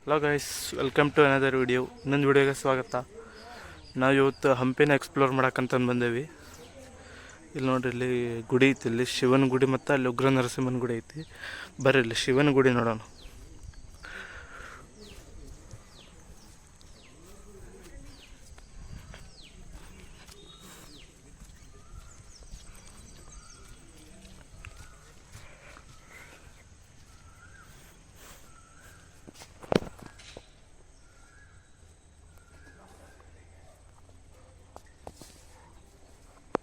Hello guys, welcome to another video. ಇನ್ನೊಂದು ವಿಡಿಯೋಗೆ ಸ್ವಾಗತ. ನಾವು ಇವತ್ತು ಹಂಪಿನ ಎಕ್ಸ್ಪ್ಲೋರ್ ಮಾಡೋಕ್ಕಂತಂದು ಬಂದೇವಿ. ಇಲ್ಲಿ ನೋಡ್ರಿ, ಇಲ್ಲಿ ಗುಡಿ ಐತಿ, ಇಲ್ಲಿ ಶಿವನ ಗುಡಿ ಮತ್ತು ಅಲ್ಲಿ ಉಗ್ರ ನರಸಿಂಹನ ಗುಡಿ ಐತಿ. ಬರ್ರಿ ಇಲ್ಲಿ ಶಿವನ ಗುಡಿ ನೋಡೋಣ.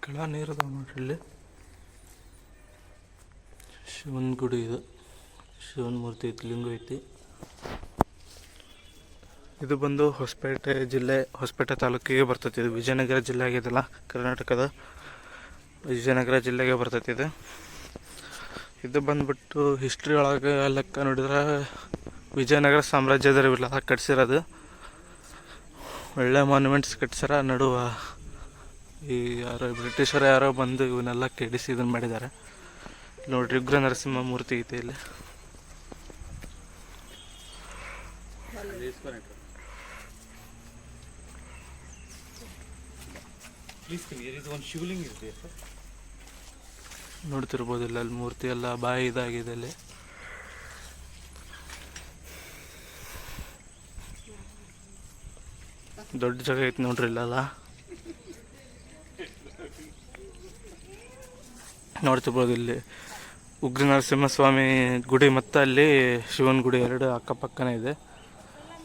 ಕೆಳ ನೀರು ಅದಾವ ನೋಡ್ರಿ. ಇಲ್ಲಿ ಶಿವನ ಗುಡಿ ಇದು, ಶಿವನ ಮೂರ್ತಿ ಐತಿ, ಲಿಂಗ ಐತಿ. ಇದು ಬಂದು ಹೊಸಪೇಟೆ ಜಿಲ್ಲೆ, ಹೊಸಪೇಟೆ ತಾಲೂಕಿಗೆ ಬರ್ತೈತಿ. ಇದು ವಿಜಯನಗರ ಜಿಲ್ಲೆ ಆಗಿದೆಲ್ಲ, ಕರ್ನಾಟಕದ ವಿಜಯನಗರ ಜಿಲ್ಲೆಗೆ ಬರ್ತೈತಿ ಇದು. ಇದು ಬಂದ್ಬಿಟ್ಟು ಹಿಸ್ಟ್ರಿ ಒಳಗೆ ಲೆಕ್ಕ ನೋಡಿದ್ರೆ ವಿಜಯನಗರ ಸಾಮ್ರಾಜ್ಯದವರೆಲ್ಲ ಕಟ್ಸಿರೋದು. ಒಳ್ಳೆ ಮಾನ್ಯುಮೆಂಟ್ಸ್ ಕಟ್ಸ್ಯಾರ. ನಡುವ ಈ ಯಾರೋ ಬ್ರಿಟಿಷರು ಯಾರೋ ಬಂದು ಇವನ್ನೆಲ್ಲ ಕೆಡಿಸಿ ಇದನ್ನು ಮಾಡಿದ್ದಾರೆ. ನೋಡ್ರಿ, ಉಗ್ರ ನರಸಿಂಹ ಮೂರ್ತಿ ಐತೆ ಇಲ್ಲಿ. ನೋಡ್ತಿರ್ಬೋದು ಇಲ್ಲ, ಅಲ್ಲಿ ಮೂರ್ತಿ ಎಲ್ಲ ಬಾಯಿ ಇದಾಗಿದೆ. ಅಲ್ಲಿ ದೊಡ್ಡ ಜಾಗ ಐತಿ ನೋಡ್ರಿ ಇಲ್ಲಲ್ಲ. ನೋಡ್ತಿರ್ಬೋದು ಇಲ್ಲಿ ಉಗ್ರ ನರಸಿಂಹಸ್ವಾಮಿ ಗುಡಿ ಮತ್ತು ಅಲ್ಲಿ ಶಿವನ ಗುಡಿ ಎರಡು ಅಕ್ಕಪಕ್ಕನೇ ಇದೆ.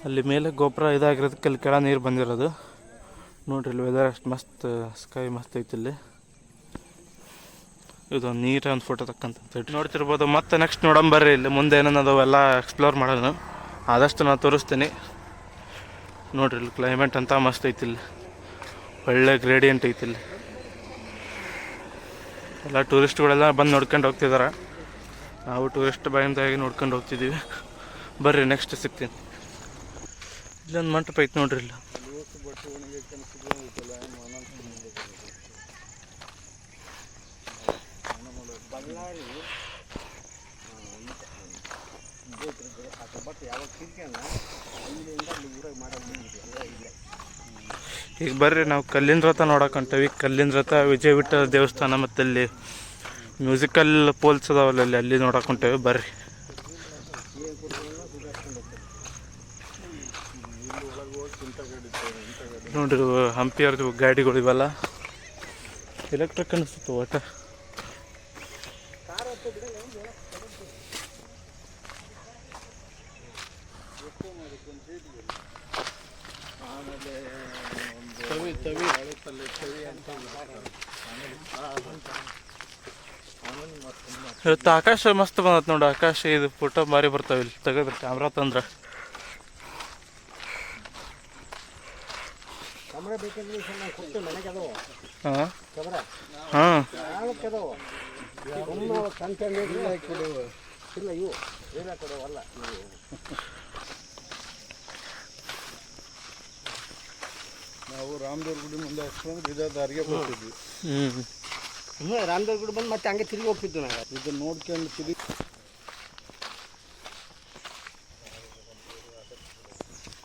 ಅಲ್ಲಿ ಮೇಲೆ ಗೋಪುರ ಇದಾಗಿರೋದಕ್ಕೆ ಅಲ್ಲಿ ಕೆಳ ನೀರು ಬಂದಿರೋದು. ನೋಡ್ರಿ, ಇಲ್ಲಿ ವೆದರ್ ಅಷ್ಟು ಮಸ್ತ್, ಸ್ಕೈ ಮಸ್ತ್ ಐತಿ. ಇಲ್ಲಿ ಇದೊಂದು ನೀರ ಒಂದು ಫೋಟೋ ತಕ್ಕಂತ ನೋಡ್ತಿರ್ಬೋದು. ಮತ್ತೆ ನೆಕ್ಸ್ಟ್ ನೋಡಂಬರ್ರಿ, ಇಲ್ಲಿ ಮುಂದೆ ಏನೇನದವೆಲ್ಲ ಎಕ್ಸ್ಪ್ಲೋರ್ ಮಾಡೋಣ. ಆದಷ್ಟು ನಾನು ತೋರಿಸ್ತೀನಿ. ನೋಡ್ರಿ, ಇಲ್ಲಿ ಕ್ಲೈಮೇಟ್ ಅಂತ ಮಸ್ತ್ ಐತಿ. ಇಲ್ಲಿ ಒಳ್ಳೆ ಗ್ರೇಡಿಯಂಟ್ ಐತಿ. ಇಲ್ಲಿ ಎಲ್ಲ ಟೂರಿಸ್ಟ್ಗಳೆಲ್ಲ ಬಂದು ನೋಡ್ಕೊಂಡು ಹೋಗ್ತಿದ್ದಾರೆ. ನಾವು ಟೂರಿಸ್ಟ್ ಬಾಯಿಂದಾಗಿ ನೋಡ್ಕೊಂಡು ಹೋಗ್ತಿದ್ದೀವಿ. ಬರ್ರಿ, ನೆಕ್ಸ್ಟ್ ಸಿಗ್ತೀನಿ. ಇಲ್ಲೊಂದು ಮಂಟಪ ಐತೆ ನೋಡ್ರಿ. ಇಲ್ಲ ಈಗ ಬರ್ರಿ, ನಾವು ಕಲ್ಲಿನ ರಥ ನೋಡಕ್ಕೆ ಹೊಂಟೇವಿ. ಕಲ್ಲಿನ ರಥ, ವಿಜಯ ವಿಠ್ಠಲ ದೇವಸ್ಥಾನ ಮತ್ತು ಅಲ್ಲಿ ಮ್ಯೂಸಿಕಲ್ ಪೋಲ್ಸ್ ಅದಾವಲ್ಲ, ಅಲ್ಲಿ ನೋಡಕ್ಕೆ ಹೊಂಟೇವಿ. ಬರ್ರಿ. ನೋಡ್ರಿ, ಹಂಪಿಯವ್ರದ್ದು ಗಾಡಿಗಳು ಇವೆಲ್ಲ ಎಲೆಕ್ಟ್ರಿಕ್ ಅನಿಸುತ್ತೆ ಒಟ್ಟ. ಇವತ್ತು ಆಕಾಶ ಮಸ್ತ್ ಬಂದತ್ ನೋಡಿ. ಆಕಾಶ ಇದು ಫೋಟೋ ಭಾರಿ ಬರ್ತಾವೆ ಇಲ್ಲಿ ತೆಗೆದ್ರೆ, ಕ್ಯಾಮ್ರಾ ತಂದ್ರೆ. ಹಾಂ ನಾವು ರಾಮದೇವ್ರ ಗುಡಿ ಮುಂದೆ ಹಾಕ್ಸ್ಕೊಂಡು ಬೀದರ್ ದಾರಿಗೆ ಬರ್ತಿದ್ವಿ. ರಾಮದೇವ್ರ ಗುಡಿ ಬಂದು ಮತ್ತೆ ಹಂಗೆ ತಿರುಗಿ ಹೋಗ್ತಿದ್ವಿ. ನಾವು ಇದನ್ನ ನೋಡ್ಕೊಂಡು ತಿರುಗಿ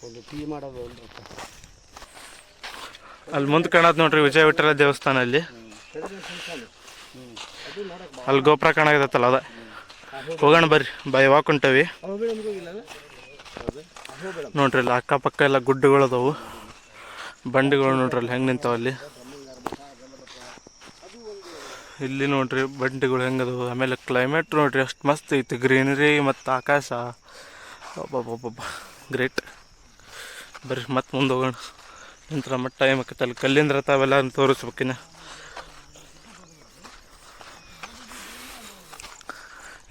ಒಂದು ಟೀ ಮಾಡೋದು. ಅಲ್ಲಿ ಮುಂದೆ ಕಾಣತ್ ನೋಡ್ರಿ ವಿಜಯ ವಿಠ್ಠಲ ದೇವಸ್ಥಾನ. ಅಲ್ಲಿ ಅಲ್ಲಿ ಗೋಪುರ ಕಾಣಾಗತ್ತಲ್ಲ, ಅದ ಹೋಗೋಣ ಬರ್ರಿ. ಬಾಯ್ ವಾಕ್ ಹೊಂಟೇವಿ. ನೋಡ್ರಿ, ಅಲ್ಲಿ ಅಕ್ಕಪಕ್ಕ ಎಲ್ಲ ಗುಡ್ಡಗಳು ಅದಾವು, ಬಂಡಿಗಳು ನೋಡ್ರಿ ಅಲ್ಲಿ ಹೆಂಗೆ ನಿಂತಾವಲ್ಲಿ. ಇಲ್ಲಿ ನೋಡ್ರಿ ಬಂಡಿಗಳು ಹೆಂಗದವು. ಆಮೇಲೆ ಕ್ಲೈಮೇಟ್ ನೋಡ್ರಿ ಅಷ್ಟು ಮಸ್ತ್ ಐತಿ. ಗ್ರೀನರಿ ಮತ್ತು ಆಕಾಶ ಒಬ್ಬೊಬ್ಬೊಬ್ಬ ಗ್ರೇಟ್. ಬರ್ರಿ ಮತ್ತೆ ಮುಂದೆ ಹೋಗೋಣ. ನಂತರ ಮತ್ತೆ ಟೈಮ್ ಆಕೈತೆ. ಅಲ್ಲಿ ಕಲ್ಲಿಂದ ರಥ ಅವೆಲ್ಲ ತೋರಿಸ್ಬೇಕಿನ್ನ.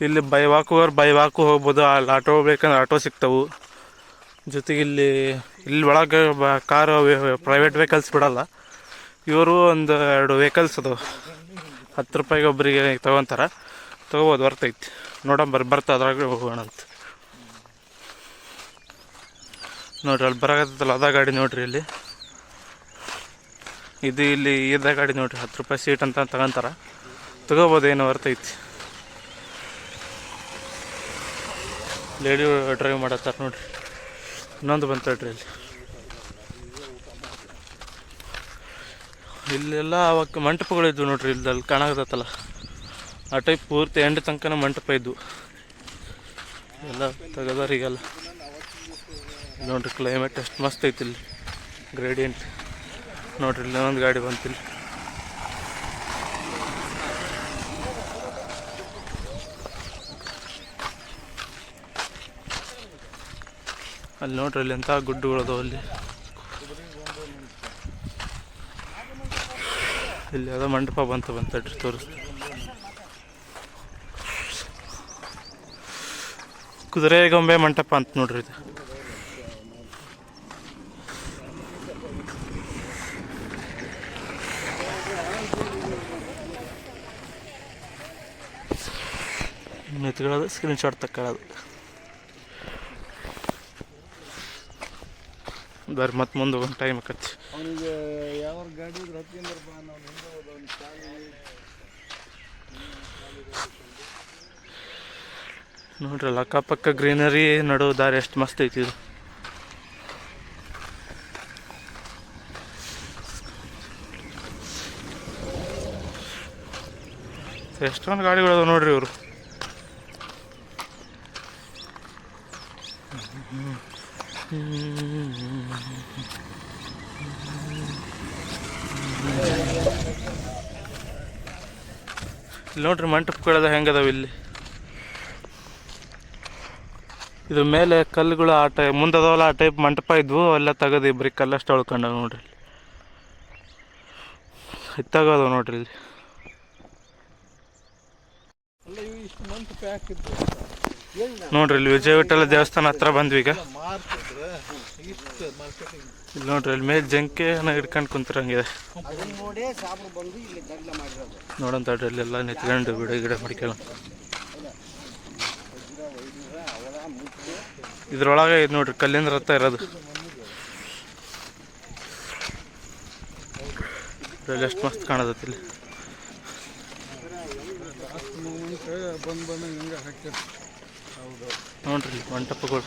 ಇಲ್ಲಿ ಬೈ ವಾಕು ಹೋಗ್ಬೋದು. ಅಲ್ಲಿ ಆಟೋ ಬೇಕಂದ್ರೆ ಆಟೋ ಸಿಗ್ತಾವೆ. ಜೊತೆಗೆ ಇಲ್ಲಿ ಒಳಗೆ ಕಾರು ಪ್ರೈವೇಟ್ ವೆಹಿಕಲ್ಸ್ ಬಿಡಲ್ಲ. ಇವರು ಒಂದು 2 ವೆಹಿಕಲ್ಸ್ ಅದಾವೆ. 10 ರೂಪಾಯಿಗೆ ಒಬ್ಬರಿಗೆ ತೊಗೊತಾರೆ. ತೊಗೋಬೋದು, ಬರ್ತೈತಿ. ನೋಡಂಬರ್ರಿ, ಅದ್ರಾಗ ಹೋಗೋಣ ಅಂತ. ನೋಡ್ರಿ, ಅಲ್ಲಿ ಬರಾಕತ್ತಲ್ಲ ಅದ ಗಾಡಿ ನೋಡ್ರಿ. ಇಲ್ಲಿ ಇಲ್ಲಿ ಇದ ಗಾಡಿ ನೋಡ್ರಿ. 10 ರೂಪಾಯಿ ಸೀಟ್ ಅಂತ ತಗೊಂತಾರೆ. ತೊಗೋಬೋದು, ಏನು ಬರ್ತೈತಿ. ಲೇಡಿ ಡ್ರೈವ್ ಮಾಡತ್ತಾರ ನೋಡ್ರಿ. ಇನ್ನೊಂದು ಬಂತಡ್ರಿ ಇಲ್ಲಿ. ಇಲ್ಲೆಲ್ಲ ಅವಾಗ ಮಂಟಪಗಳಿದ್ವು ನೋಡ್ರಿ, ಇಲ್ಲಿ ಕಾಣಾಕತ್ತಲ್ಲ ಆ ಟೈಪ್ ಪೂರ್ತಿ ಎಂಡ್ ತನಕ ಮಂಟಪ ಇದ್ವು. ಎಲ್ಲ ತೆಗದವ್ರಿಗೆಲ್ಲ ನೋಡ್ರಿ ಕ್ಲೈಮೇಟ್ ಎಷ್ಟು ಮಸ್ತ್ ಐತಿ ಇಲ್ಲಿ, ಗ್ರೇಡಿಯಂಟ್ ನೋಡ್ರಿ. ಇಲ್ಲಿ ಒಂದು ಗಾಡಿ ಬಂತಿಲ್ಲ. ಅಲ್ಲಿ ನೋಡ್ರಿ ಅಲ್ಲಿ ಎಂಥ ಗುಡ್ಡುಗಳದಾವ ಅಲ್ಲಿ. ಇಲ್ಲಿ ಯಾವುದೋ ಮಂಟಪ ಬಂತಡ್ರಿ ತೋರಿಸ್ತೀನಿ. ಕುದುರೆಗೊಂಬೆ ಮಂಟಪ ಅಂತ ನೋಡ್ರಿ ಇದು. ನಿಂತ್ಕೊಳ್ಳೋದು, ಸ್ಕ್ರೀನ್ ಶಾಟ್ ತಕ್ಕೊಳ್ಳೋದು. ಬರ್ರಿ ಮತ್ತೆ ಮುಂದೆ ಒಂದು ಟೈಮ್ ಆಕತಿ. ಅವನಿಗೆ ಯಾವ ಗಾಡಿ ಇದ್ರೆ ಹತ್ಕೊಂಡ್ರಪ್ಪ, ನಾವು ಹಿಂದೆ ಹೋದ ಅವ್ನಿಗೆ ನೋಡ್ರಲ್ಲ ಅಕ್ಕಪಕ್ಕ ಗ್ರೀನರಿ, ನಡು ದಾರಿ ಎಷ್ಟು ಮಸ್ತ್ ಐತಿ ಇದು. ಎಷ್ಟೊಂದು ಗಾಡಿಗಳು ಅದಾವ ನೋಡ್ರಿ ಇವರು. ಇಲ್ಲಿ ನೋಡ್ರಿ ಮಂಟಪಗಳದ ಹೆಂಗದಾವ ಇಲ್ಲಿ. ಇದ್ರ ಮೇಲೆ ಕಲ್ಲುಗಳು ಆ ಟೈಪ್ ಮುಂದದವಲ್ಲ, ಆ ಟೈಪ್ ಮಂಟಪ ಇದ್ವು, ಅವೆಲ್ಲ ತೆಗೆದು ಇಬ್ಬರಿಗೆ ಕಲ್ಲಷ್ಟು ಉಳ್ಕೊಂಡಾವ ನೋಡ್ರಿ. ಇತ್ತಾಗದವ ನೋಡ್ರಿ ಇಲ್ಲಿ. ಅಲ್ಲ ಇವು ಇಷ್ಟು ಮಂಟಪ ಯಾಕಿತ್ತು ನೋಡ್ರಿ ಇಲ್ಲಿ ವಿಜಯ ವಿಠಲ ದೇವಸ್ಥಾನ ಹತ್ರ ಬಂದ್ವಿ ಈಗ. ಮಾರ್ತಿದ್ರೆ ಇಷ್ಟು ಮಾರ್ಕೆಟಿಂಗ್. ಇಲ್ಲಿ ನೋಡ್ರಿ ಅಲ್ಲಿ ಮೇಲೆ ಜಂಕೆನ ಹಿಡ್ಕೊಂಡು ಕುಂತಿರಂಗಿದೆ. ನೋಡಿ ಸಾಬ್ರು ಬಂದು ಇಲ್ಲಿ ಜಗಳ ಮಾಡಿರೋದು. ನೋಡಂತ ಅಲ್ಲೆಲ್ಲ ನಿಂತ್ಕೊಂಡು ಗಿಡ ಮಡಿಕೊಳ್ಳ. ಇದ್ರೊಳಗೆ ಇದು ನೋಡ್ರಿ ಕಲ್ಲಿಂದ ರಥ ಇರೋದು. ಎಷ್ಟು ಮಸ್ತ್ ಕಾಣತೈತಿ ಇಲ್ಲಿ. ಬಂದು ಹಿಂಗೆ ಹಾಕ್ತಾರೆ. ಹೌದು ನೋಡ್ರಿ ಇಲ್ಲಿ ಮಂಟಪಗಳು.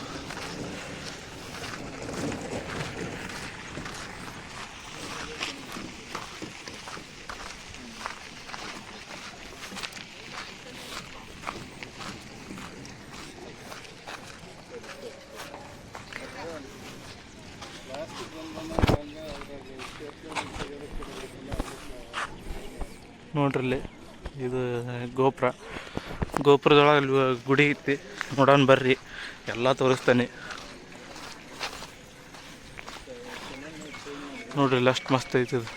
ನೋಡ್ರಲ್ಲಿ ಇದು ಗೋಪುರದೊಳಗೆ ಅಲ್ಲಿ ಗುಡಿ ಐತಿ, ನೋಡೋಣ ಬರ್ರಿ, ಎಲ್ಲ ತೋರಿಸ್ತಾನೆ. ನೋಡ್ರಿ ಇಲ್ಲಿ ಅಷ್ಟು ಮಸ್ತ್ ಐತಿ ಇದು.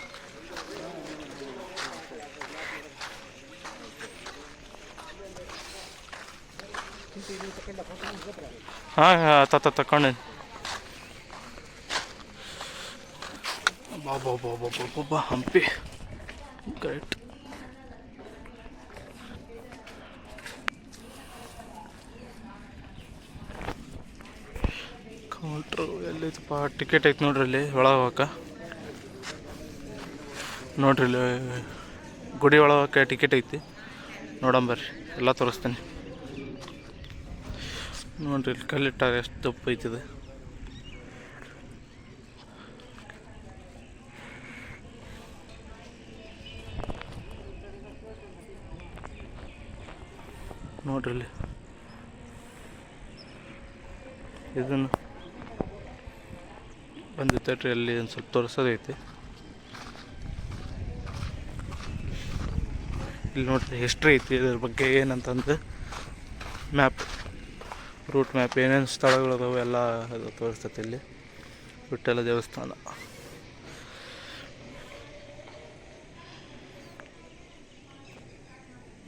ಹಾಂ ತಕೊಂಡೆ. ಬಾಬಾ ಹಂಪಿ ಕರೆಕ್ಟ್. ಕೌಂಟ್ರು ಎಲ್ಲೈತಪ್ಪ, ಟಿಕೆಟ್ ಐತೆ ನೋಡ್ರಿ ಅಲ್ಲಿ ಒಳಗೆ ಹೋಗಕ್ಕೆ. ನೋಡ್ರಿ ಇಲ್ಲಿ ಗುಡಿ ಒಳಗೆ ಹೋಗಕ್ಕೆ ಟಿಕೆಟ್ ಐತಿ, ನೋಡಂಬರ್ರಿ ಎಲ್ಲ ತೋರಿಸ್ತೀನಿ. ನೋಡ್ರಿ ಇಲ್ಲಿ ಕಲ್ಲಿಟ್ಟಾಗ ಎಷ್ಟು ದಪ್ಪ ಐತಿದೆ. ನೋಡ್ರಿ ಇಲ್ಲಿ ಇದನ್ನು ಬಂದಿತ್ತಟ್ರಿ ಅಲ್ಲಿ ಒಂದು ಸ್ವಲ್ಪ ತೋರಿಸೋದೈತಿ. ಇಲ್ಲಿ ನೋಡ್ರಿ ಹಿಸ್ಟ್ರಿ ಐತಿ ಇದ್ರ ಬಗ್ಗೆ ಏನಂತಂದು ಮ್ಯಾಪ್, ರೂಟ್ ಮ್ಯಾಪ್, ಏನೇನು ಸ್ಥಳಗಳು ಅದಾವೆ ಎಲ್ಲ ಅದು ತೋರಿಸ್ತೈತಿ. ಇಲ್ಲಿ ವಿಠ್ಠಲ ದೇವಸ್ಥಾನ.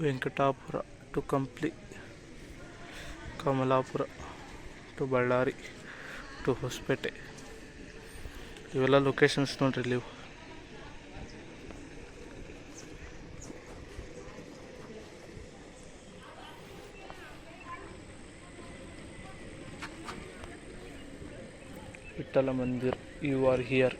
Venkatapura to Kampli, Kamalapura to Ballari to Hosapete, ಇವೆಲ್ಲ ಲೊಕೇಶನ್ಸ್ ನೋಡ್ರಿ ಇಲ್ಲಿ. ವಿಠ್ಠಲ ಮಂದಿರ್, you are here.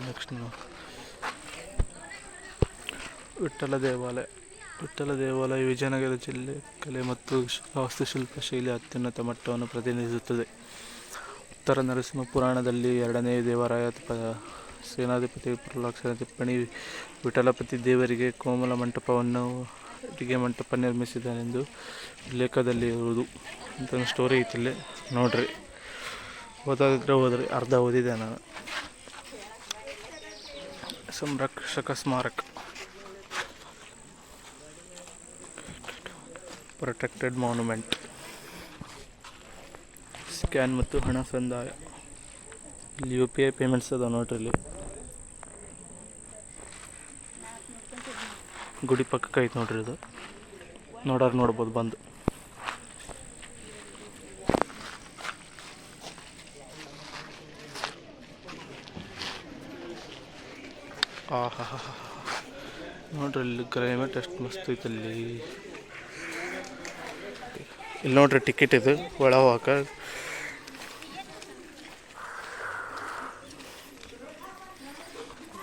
Next Vitthala ದೇವಾಲಯ. ವಿಠ್ಠಲ ದೇವಾಲಯ ವಿಜಯನಗರ ಜಿಲ್ಲೆ ಕಲೆ ಮತ್ತು ವಾಸ್ತುಶಿಲ್ಪ ಶೈಲಿ ಅತ್ಯುನ್ನತ ಮಟ್ಟವನ್ನು ಪ್ರತಿನಿಧಿಸುತ್ತದೆ. ಉತ್ತರ ನರಸಿಂಹ ಪುರಾಣದಲ್ಲಿ ಎರಡನೇ ದೇವರಾಯ ಸೇನಾಧಿಪತಿ ಪ್ರಹ್ಲಾದನ ಟಿಪ್ಪಣಿ ವಿಠಲಪತಿ ದೇವರಿಗೆ ಕೋಮಲ ಮಂಟಪವನ್ನು ಅಡಿಗೆ ಮಂಟಪ ನಿರ್ಮಿಸಿದನೆಂದು ಉಲ್ಲೇಖದಲ್ಲಿ ಇರುವುದು ಅಂತ ಸ್ಟೋರಿ ಐತಿಲ್ಲಿ ನೋಡ್ರಿ. ಓದೋದಿದ್ರೆ ಓದ್ರಿ, ಅರ್ಧ ಓದಿದೆ ನಾನು. ಸಂರಕ್ಷಕ ಸ್ಮಾರಕ, ಪ್ರೊಟೆಕ್ಟೆಡ್ ಮಾನ್ಯುಮೆಂಟ್. ಸ್ಕ್ಯಾನ್ ಮತ್ತು ಹಣ ಸಂದಾಯ. ಇಲ್ಲಿ UPI ಪೇಮೆಂಟ್ಸ್ ಅದಾವ ನೋಡ್ರಿ. ಇಲ್ಲಿ ಗುಡಿ ಪಕ್ಕಕ್ಕೆ ಐತೆ ನೋಡ್ರಿ. ಇದು ನೋಡ್ಬೋದು ಬಂದು. ಆಹಾ ನೋಡ್ರಿ, ಇಲ್ಲಿ ಕ್ಲೈಮೇಟ್ ಎಷ್ಟು ಮಸ್ತ್ ಐತೆ. ಇಲ್ಲಿ ನೋಡ್ರಿ, ಟಿಕೆಟ್ ಇದು ಒಳ ಹೋಗಾಕ.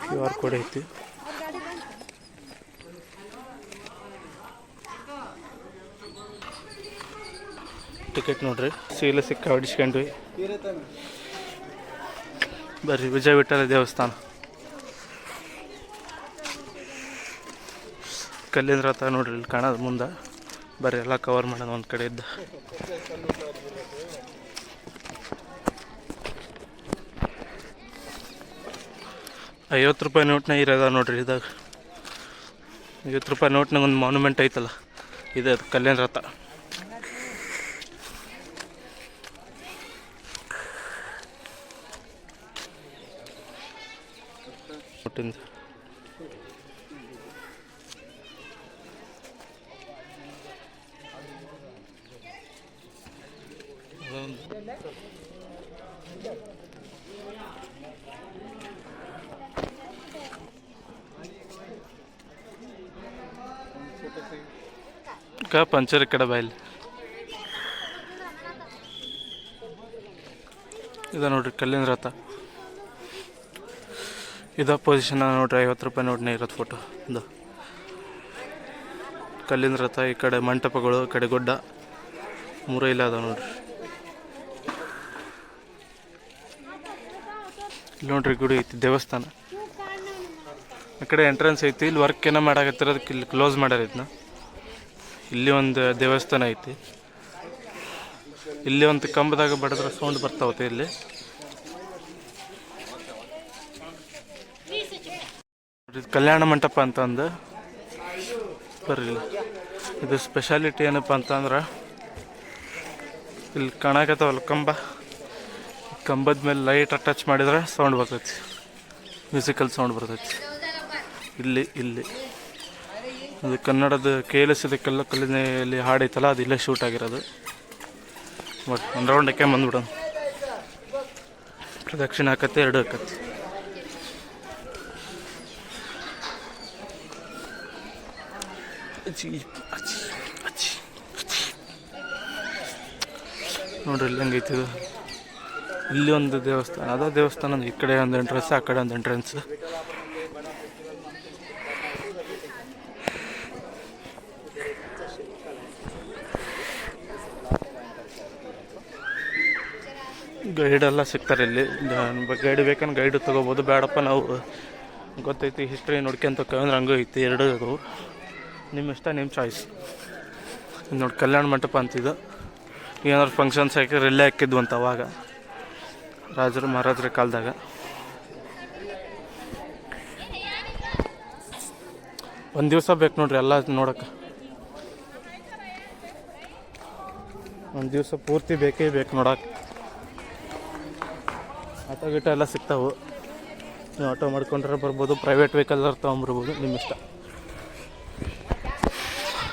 QR ಕೋಡ್ ಐತಿ. ಟಿಕೆಟ್ ನೋಡ್ರಿ, ಸೀಲೆ ಸಿಕ್ಕ ಹೊಡಿಸ್ಕೊಂಡ್ವಿ. ಬರ್ರಿ, ವಿಜಯ ವಿಠಲ ದೇವಸ್ಥಾನ. ಕಲ್ಲಿನ ರಥ ನೋಡ್ರಿ ಇಲ್ಲಿ ಕಾಣೋದು ಮುಂದೆ. ಬರ್ರಿ ಎಲ್ಲ ಕವರ್ ಮಾಡೋಣ ಒಂದು ಕಡೆ ಇದ್ದ. ₹50 ನೋಟ್ನಾಗ ಇರೋದ ನೋಡ್ರಿ. ಇದಾಗ ₹50 ನೋಟ್ನಾಗ ಒಂದು ಮಾನ್ಯುಮೆಂಟ್ ಐತಲ್ಲ, ಇದೆ ಅದು ಕಲ್ಲಿನ ರಥ. ನೋಟಿಂದ ಪಂಚರ್ ಈ ಕಡೆ ಬಾಯಲ್ಲಿ ಇದು ನೋಡ್ರಿ, ಕಲ್ಲಿನ ರಥ. ಇದು ಪೊಸಿಷನ್ ನೋಡ್ರಿ, ₹50 ನೋಟ್ನ ಇರೋದು ಫೋಟೋ. ಇದು ಕಲ್ಲಿನ ರಥ. ಈ ಕಡೆ ಮಂಟಪಗಳು, ಈ ಕಡೆ ಗುಡ್ಡ, 3 ಇಲ್ಲ ಅದಾವ ನೋಡ್ರಿ. ಇಲ್ಲಿ ನೋಡ್ರಿ, ಗುಡಿ ಐತಿ, ದೇವಸ್ಥಾನ. ಆ ಕಡೆ ಎಂಟ್ರೆನ್ಸ್ ಐತಿ. ಇಲ್ಲಿ ವರ್ಕ್ ಏನೋ ಮಾಡಾಕತ್ತಿರೋದಕ್ಕೆ ಇಲ್ಲಿ ಕ್ಲೋಸ್ ಮಾಡ್ಯಾರ ಇದನ್ನ. ಇಲ್ಲಿ ಒಂದು ದೇವಸ್ಥಾನ ಐತಿ. ಇಲ್ಲಿ ಒಂದು ಕಂಬದಾಗ ಬಡಿದ್ರೆ ಸೌಂಡ್ ಬರ್ತಾವತ್ತೆ. ಇಲ್ಲಿ ಕಲ್ಯಾಣ ಮಂಟಪ ಅಂತಂದು ಬರ್ರಿ. ಇದು ಸ್ಪೆಷಾಲಿಟಿ ಏನಪ್ಪ ಅಂತಂದ್ರೆ, ಇಲ್ಲಿ ಕಾಣಕತ್ತಾವಲ್ಲ ಕಂಬದ ಮೇಲೆ ಲೈಟ್ ಟಚ್ ಮಾಡಿದ್ರೆ ಸೌಂಡ್ ಬರ್ತೈತಿ, ಮ್ಯೂಸಿಕಲ್ ಸೌಂಡ್ ಬರ್ತೈತಿ. ಇಲ್ಲಿ ಇದು ಕನ್ನಡದ KLS ಕಲ್ಲಿನಲ್ಲಿ ಹಾಡೈತಲ್ಲ, ಅದು ಇಲ್ಲೇ ಶೂಟ್ ಆಗಿರೋದು. ಬಟ್ ಒಂದು ರೌಂಡ್ ಹಾಕಿ ಬಂದ್ಬಿಡೋಣ. ಪ್ರದಕ್ಷಿಣೆ ಹಾಕತ್ತೆ, 2 ಹಾಕತ್ತೆ. ನೋಡ್ರಿ ಇಲ್ಲಿ ಹೆಂಗೈತಿ ಇದು. ಇಲ್ಲಿ ಒಂದು ದೇವಸ್ಥಾನ, ಅದ ದೇವಸ್ಥಾನ. ಈ ಕಡೆ ಒಂದು ಎಂಟ್ರೆನ್ಸ್, ಆ ಕಡೆ ಒಂದು ಎಂಟ್ರೆನ್ಸ್. ಗೈಡೆಲ್ಲ ಸಿಗ್ತಾರೆ ಇಲ್ಲಿ. ಗೈಡ್ ಬೇಕಂದ್ರೆ ಗೈಡ್ ತೊಗೋಬೋದು. ಬೇಡಪ್ಪ ನಾವು ಗೊತ್ತೈತಿ ಹಿಸ್ಟ್ರಿ ನೋಡ್ಕೊಂತ ಹೋಗ್ತೀವಿ ಹಂಗೂ ಐತಿ. 2 ಅದು ನಿಮ್ಮ ಇಷ್ಟ, ನಿಮ್ಮ ಚಾಯ್ಸ್. ನೋಡಿ, ಕಲ್ಯಾಣ ಮಂಟಪ ಅಂತಿದ್ದು. ಏನಾದ್ರು ಫಂಕ್ಷನ್ಸ್ ಹಾಕಿದ್ರೆ ಇಲ್ಲೇ ಹಾಕಿದ್ವು ಅಂತ ಅವಾಗ, ರಾಜರು ಮಹಾರಾಜರ ಕಾಲದಾಗ. ಒಂದು ದಿವಸ ಬೇಕು ನೋಡ್ರಿ ಎಲ್ಲ ನೋಡೋಕೆ. ಒಂದು ದಿವಸ ಪೂರ್ತಿ ಬೇಕೇ ಬೇಕು ನೋಡೋಕೆ. ಆಟೋ ಗಿಟ ಎಲ್ಲ ಸಿಗ್ತಾವೆ. ನೀವು ಆಟೋ ಮಾಡ್ಕೊಂಡ್ರೆ ಬರ್ಬೋದು, ಪ್ರೈವೇಟ್ ವೆಹಿಕಲ್ ತೊಗೊಂಬರ್ಬೋದು, ನಿಮ್ಮ ಇಷ್ಟ.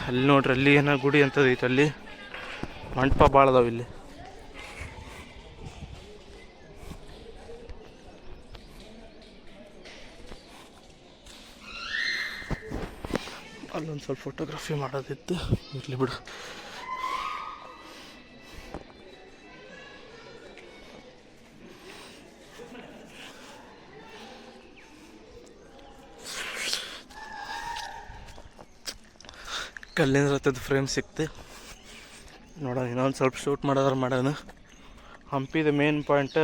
ಅಲ್ಲಿ ನೋಡ್ರಿ, ಅಲ್ಲಿ ಏನೋ ಗುಡಿ ಅಂತದ ಐತೆ. ಅಲ್ಲಿ ಮಂಟಪ ಭಾಳ ಅದಾವೆ. ಇಲ್ಲಿ ಅಲ್ಲೊಂದು ಸ್ವಲ್ಪ ಫೋಟೋಗ್ರಫಿ ಮಾಡೋದಿತ್ತು, ಇರಲಿ ಬಿಡು. ಕಲ್ಲಿನ ರಥದ ಫ್ರೇಮ್ ಸಿಕ್ತು. ನೋಡೋಣ ಇನ್ನೊಂದು ಸ್ವಲ್ಪ ಶೂಟ್ ಮಾಡೋಣ. ಹಂಪಿದ ಮೇನ್ ಪಾಯಿಂಟ್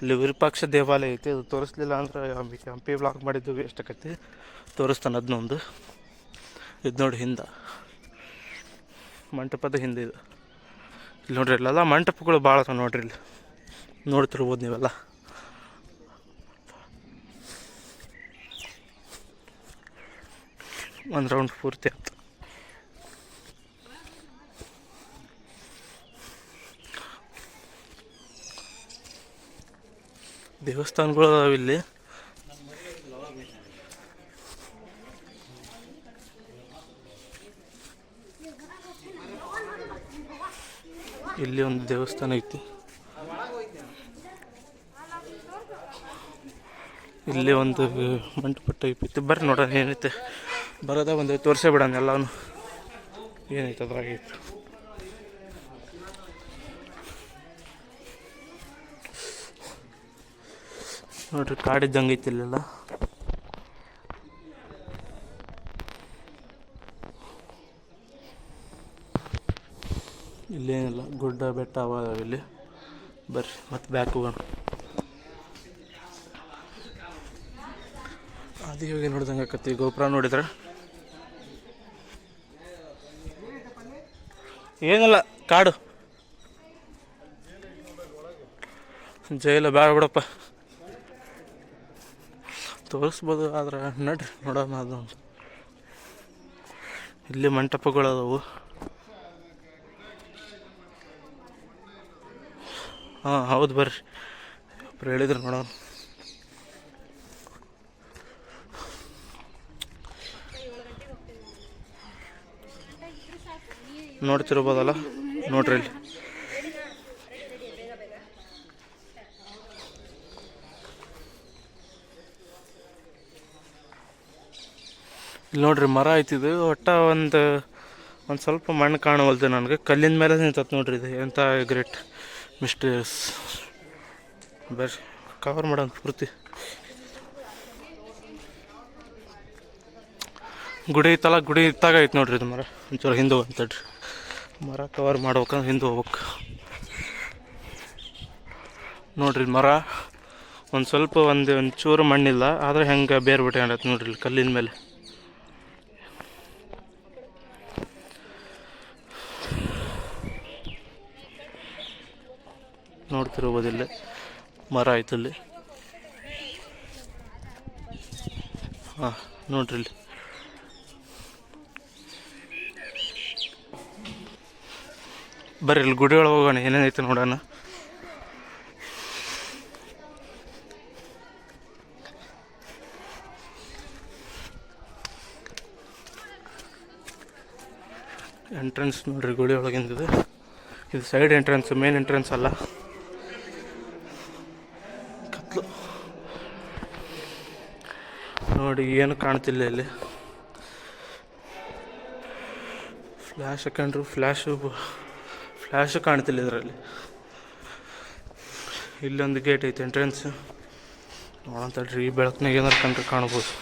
ಇಲ್ಲಿ ವಿರೂಪಾಕ್ಷ ದೇವಾಲಯ ಐತಿ. ಅದು ತೋರಿಸ್ಲಿಲ್ಲ ಅಂದ್ರೆ ಹಂಪಿ ಬ್ಲಾಕ್ ಮಾಡಿದ್ದು ವೇಸ್ಟ್ ಆಕೈತಿ. ತೋರಿಸ್ತಾನೆ ಅದನ್ನೊಂದು. ಇದು ನೋಡಿ ಹಿಂದೆ ಮಂಟಪದ ಹಿಂದೆ ಇದು. ಇಲ್ಲಿ ನೋಡ್ರಿ ಇಲ್ಲೆಲ್ಲ ಮಂಟಪಗಳು ಭಾಳ ಅದಾವ ನೋಡ್ರಿ. ಇಲ್ಲಿ ನೋಡ್ತಿರ್ಬೋದು ನೀವೆಲ್ಲ. ಒಂದು ರೌಂಡ್ ಪೂರ್ತಿ ಆಯ್ತು. ದೇವಸ್ಥಾನಗಳು ಅದಾವ ಇಲ್ಲಿ. ಇಲ್ಲಿ ಒಂದು ದೇವಸ್ಥಾನ ಐತಿ. ಇಲ್ಲಿ ಒಂದು ಮಂಟಪ ಟೈಪ್ ಐತಿ. ಬರ್ರಿ ನೋಡೋಣ ಏನೈತೆ. ಬರೋದ ಒಂದು ತೋರಿಸೇ ಬಿಡೋಣ ಎಲ್ಲಾನು ಏನೈತೆ ಅದ್ರಾಗೈತೆ. ನೋಡ್ರಿ ಕಾಡಿದ್ದಂಗೆ ಐತಿ ಇಲ್ಲೆಲ್ಲ. ಇಲ್ಲೇನಿಲ್ಲ, ಗುಡ್ಡ ಬೆಟ್ಟ ಅವ ಇಲ್ಲಿ. ಬರ್ರಿ ಮತ್ತೆ ಬ್ಯಾಕ್ ಹೋಗೋಣ. ಅದು ಇವಾಗ ನೋಡ್ದಂಗೆ ಆಕತಿ. ಗೋಪುರ ನೋಡಿದ್ರೆ ಏನಿಲ್ಲ, ಕಾಡು ಜೈಲ ಬೇಡ ಬಿಡಪ್ಪ. ತೋರಿಸ್ಬೋದು ಆದ್ರೆ ನಡ್ರಿ ನೋಡೋಣ ಅದೊಂದು. ಇಲ್ಲಿ ಮಂಟಪಗಳು ಅದಾವು. ಹಾಂ ಹೌದು, ಬರ್ರಿ ಒಬ್ರು ಹೇಳಿದ್ರು ನೋಡೋಣ. ನೋಡ್ತಿರ್ಬೋದಲ್ಲ, ನೋಡ್ರಿ ಇಲ್ಲಿ. ಇಲ್ಲಿ ನೋಡ್ರಿ ಮರ ಐತಿದು. ಒಟ್ಟ ಒಂದು ಸ್ವಲ್ಪ ಮಣ್ಣು ಕಾಣವಲ್ದು ನನಗೆ. ಕಲ್ಲಿನ ಮೇಲೆ ನಿಂತತ್ ನೋಡ್ರಿ. ಇದು ಎಂಥ ಗ್ರೇಟ್ ಮಿಸ್ಟೀರಿಯಸ್. ಬರ್ರಿ ಕವರ್ ಮಾಡೋಣ ಪೂರ್ತಿ. ಗುಡಿ ಐತಲ್ಲ, ಗುಡಿ ಇತ್ತಾಗ ಐತೆ ನೋಡ್ರಿ ಇದು ಮರ. ಒಂಚೂರು ಹಿಂದೆ ಹೋಗ್ತಡ್ರಿ. ಮರ ಕವರ್ ಮಾಡ್ಬೇಕಂದ್ರೆ ಹಿಂದೆ ಹೋಗ್ಬೇಕು ನೋಡ್ರಿ. ಮರ ಒಂದು ಸ್ವಲ್ಪ ಒಂಚೂರು ಮಣ್ಣಿಲ್ಲ, ಆದರೆ ಹೆಂಗೆ ಬೇರೆ ಬಿಟ್ಟೆ ಮಾಡತ್ತೆ ನೋಡ್ರಿ ಇಲ್ಲಿ ಕಲ್ಲಿನ ಮೇಲೆ. ನೋಡ್ತಿರ್ಬೋದಿಲ್ಲ ಮರ ಆಯ್ತು ಇಲ್ಲಿ. ಹಾಂ ನೋಡ್ರಿ ಇಲ್ಲಿ. ಬರ್ರಿ ಇಲ್ಲಿ ಗುಡಿ ಒಳಗೆ ಹೋಗೋಣ, ಏನೇನೈತೆ ನೋಡೋಣ. ಎಂಟ್ರೆನ್ಸ್ ನೋಡ್ರಿ ಗುಡಿ ಒಳಗಿಂದ. ಇದು ಸೈಡ್ ಎಂಟ್ರೆನ್ಸ್, ಮೇನ್ ಎಂಟ್ರೆನ್ಸ್ ಅಲ್ಲ. ಕತ್ಲು ನೋಡಿ, ಏನು ಕಾಣ್ತಿಲ್ಲ ಇಲ್ಲಿ. ಫ್ಲ್ಯಾಶ್ ಹಾಕೊಂಡ್ರು ಫ್ಲ್ಯಾಶು ಕಾಣ್ತಿಲ್ಲ ಇದರಲ್ಲಿ. ಇಲ್ಲೊಂದು ಗೇಟ್ ಐತೆ ಎಂಟ್ರೆನ್ಸ್. ನೋಡಂತಡ್ರಿ, ಈ ಬೆಳಕಿನಾಗ ಏನಾರು ಕಂಡ್ರೆ ಕಾಣ್ಬೋದು.